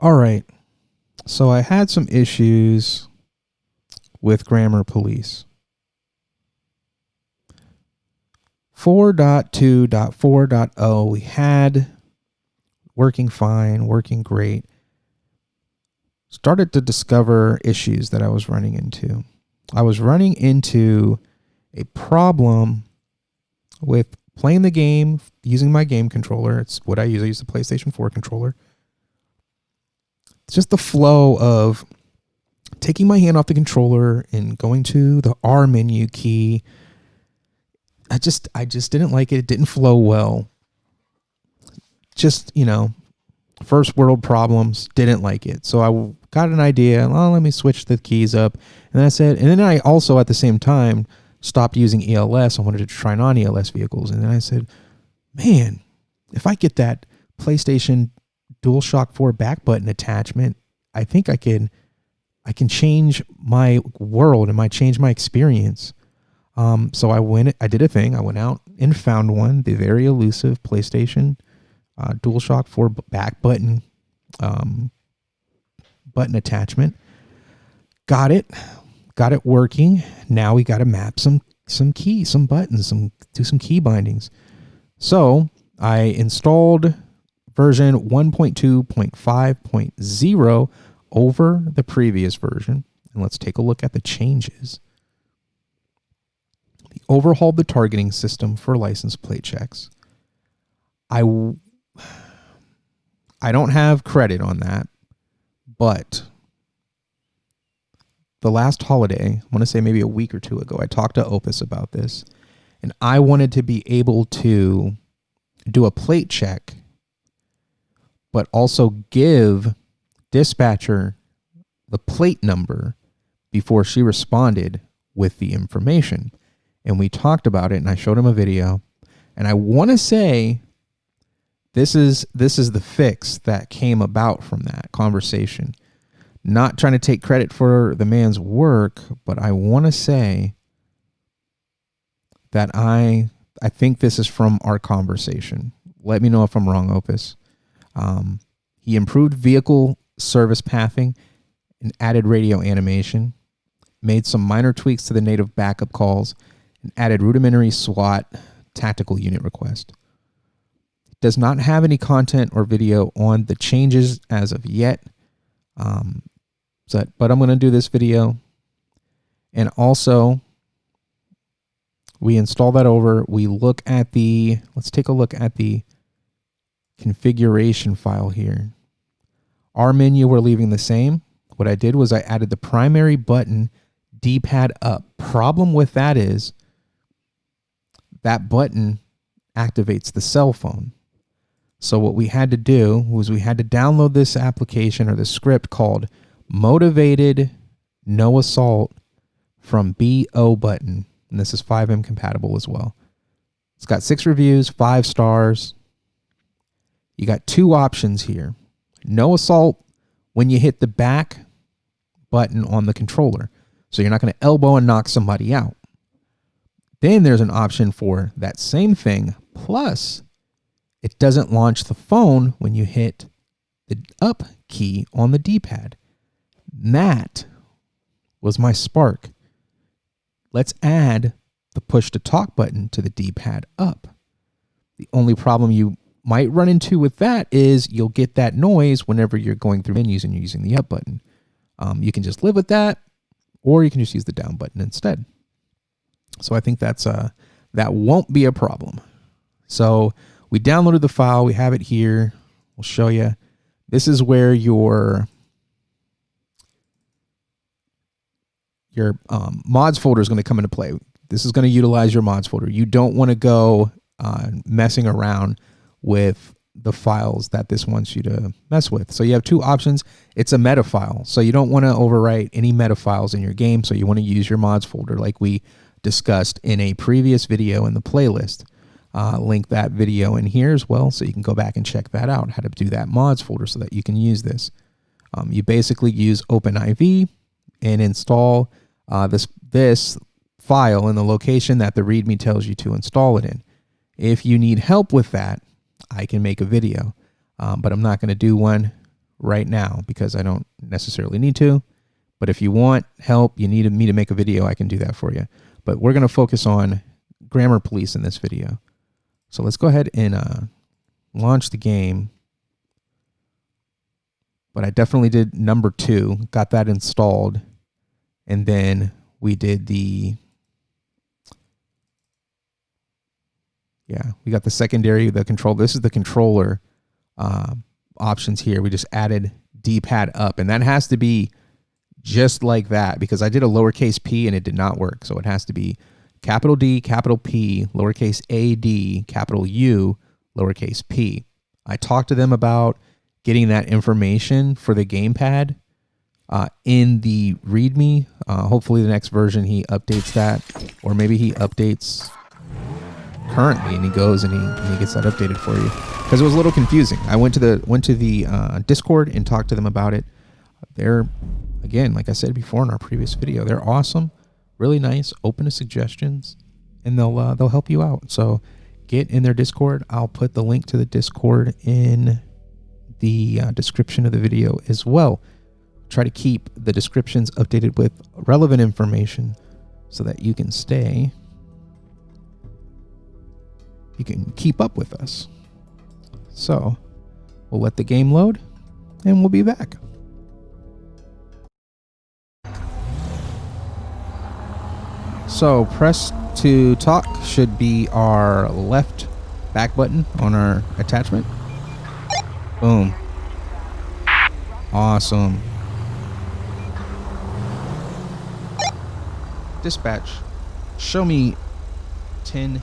All right. So I had some issues with Grammar Police. 4.2.4.0 we had working fine, working great. Started to discover issues that I was running into. I was running into a problem with playing the game using my game controller. It's what I use. I use the PlayStation 4 controller. It's just the flow of taking my hand off the controller and going to the R menu key. I just didn't like it. It didn't flow well. Just, first world problems, didn't like it. So I got an idea. Well, let me switch the keys up. And that's it. And then I also, at the same time, stopped using ELS. I wanted to try non-ELS vehicles. And then I said, man, if I get that PlayStation DualShock 4 back button attachment, I think I can change my world and change my experience. So I did a thing. I went out and found one, the very elusive PlayStation DualShock 4 back button attachment. Got it working. Now we got to map some keys, some buttons, do some key bindings. So I installed version 1.2.5.0 over the previous version. And let's take a look at the changes. They overhauled the targeting system for license plate checks. I don't have credit on that, but the last holiday, I want to say maybe a week or two ago, I talked to Opus about this, and I wanted to be able to do a plate check, but also give dispatcher the plate number before she responded with the information. And we talked about it, and I showed him a video, and I want to say this is the fix that came about from that conversation. Not trying to take credit for the man's work, but I want to say that I think this is from our conversation. Let me know if I'm wrong, Opus. He improved vehicle service pathing and added radio animation, made some minor tweaks to the native backup calls, and added rudimentary SWAT tactical unit request. It does not have any content or video on the changes as of yet. But I'm going to do this video. And also, we install that over. Let's take a look at the configuration file here. Our menu, we're leaving the same. What I did was I added the primary button D-pad up. Problem with that is that button activates the cell phone. So what we had to do was we had to download this application or the script called Motivated No Assault from BO button. And this is 5M compatible as well. It's got 6 reviews, 5 stars. You got 2 options here. No assault when you hit the back button on the controller. So you're not going to elbow and knock somebody out. Then there's an option for that same thing, plus it doesn't launch the phone when you hit the up key on the D-pad. That was my spark. Let's add the push to talk button to the D-pad up. The only problem you might run into with that is you'll get that noise whenever you're going through menus and you're using the up button. You can just live with that, or you can just use the down button instead. So I think that won't be a problem. So we downloaded the file. We have it here. We'll show you. This is where your mods folder is going to come into play. This is going to utilize your mods folder. You don't want to go messing around with the files that this wants you to mess with. So you have 2 options. It's a meta file. So you don't want to overwrite any meta files in your game. So you want to use your mods folder like we discussed in a previous video in the playlist. Link that video in here as well, so you can go back and check that out, how to do that mods folder so that you can use this. You basically use OpenIV and install this file in the location that the README tells you to install it in. If you need help with that, I can make a video, but I'm not going to do one right now because I don't necessarily need to. But if you want help, you need me to make a video, I can do that for you. But we're going to focus on Grammar Police in this video. So let's go ahead and launch the game. But I definitely did number 2, got that installed. And then we did we got the secondary, the control. This is the controller options here. We just added D-pad up, and that has to be just like that because I did a lowercase p and it did not work. So it has to be capital D, capital P, lowercase a D, capital U, lowercase p. I talked to them about getting that information for the gamepad in the README. Hopefully the next version he updates that, or maybe he updates currently and he goes and he gets that updated for you because it was a little confusing. I went to the Discord and talked to them about it. They're, again, like I said before in our previous video, they're awesome, really nice, open to suggestions, and they'll help you out. So get in their Discord. I'll put the link to the Discord in the description of the video as well. Try to keep the descriptions updated with relevant information so that you can keep up with us. So we'll let the game load and we'll be back. So press to talk should be our left back button on our attachment. Boom. Awesome. Dispatch, show me 10-8.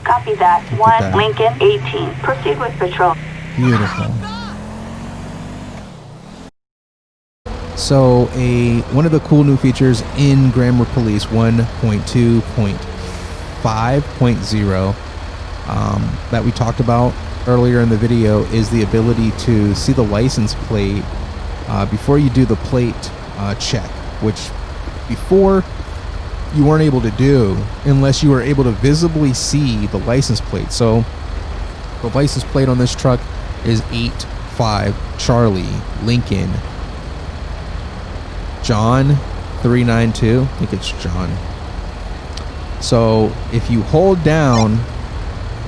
Copy that. 1 Lincoln 18. Proceed with patrol. Beautiful. So one of the cool new features in Grammar Police 1.2.5.0 that we talked about earlier in the video is the ability to see the license plate before you do the plate check, which before you weren't able to do unless you were able to visibly see the license plate. So the license plate on this truck is 85 Charlie Lincoln John 392. I think it's John. So if you hold down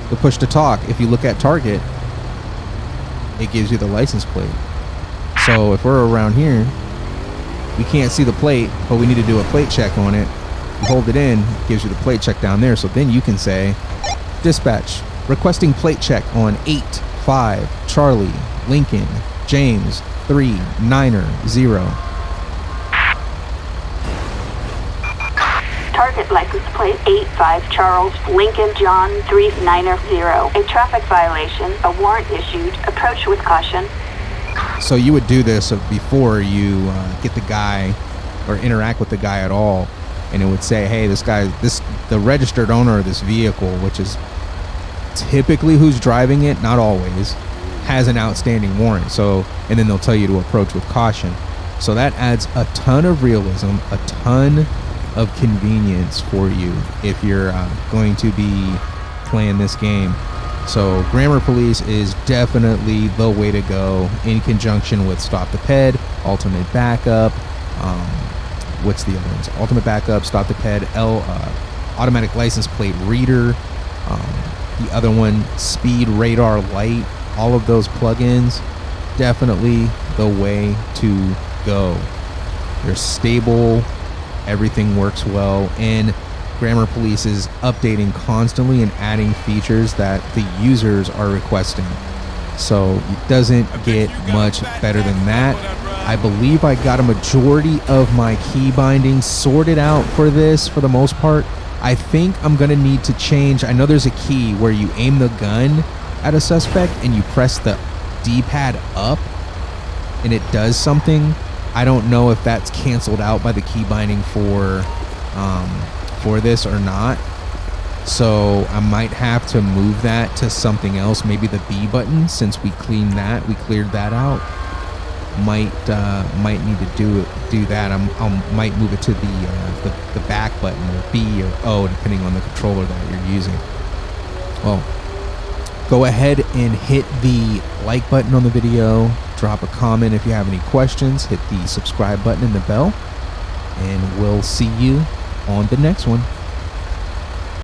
the push to talk, if you look at target, it gives you the license plate. So if we're around here, we can't see the plate, but we need to do a plate check on it. You hold it in, it gives you the plate check down there. So then you can say, dispatch, requesting plate check on 85 Charlie Lincoln James 390. Target license plate 85 Charles Lincoln John 390. A traffic violation. A warrant issued. Approach with caution. So you would do this before you get the guy or interact with the guy at all, and it would say, hey, the registered owner of this vehicle, which is typically who's driving it, not always, has an outstanding warrant. So, and then they'll tell you to approach with caution. So that adds a ton of realism, a ton of convenience for you if you're going to be playing this game. So Grammar Police is definitely the way to go in conjunction with Stop the Ped, Ultimate Backup. What's the other ones? Ultimate Backup, Stop the Ped, Automatic License Plate Reader. The other one, Speed Radar Lite. All of those plugins, definitely the way to go. They're stable. Everything works well, and Grammar Police is updating constantly and adding features that the users are requesting. So it doesn't get much better than that. I believe I got a majority of my key bindings sorted out for this for the most part. I think I'm going to need to change. I know there's a key where you aim the gun at a suspect and you press the D-pad up and it does something. I don't know if that's canceled out by the key binding for this or not. So I might have to move that to something else, maybe the B button, since we cleared that out. Might need to do that. Might move it to the back button, or B or O, depending on the controller that you're using. Well, Go ahead and hit the like button on the video. Drop a comment if you have any questions. Hit the subscribe button and the bell. And we'll see you on the next one.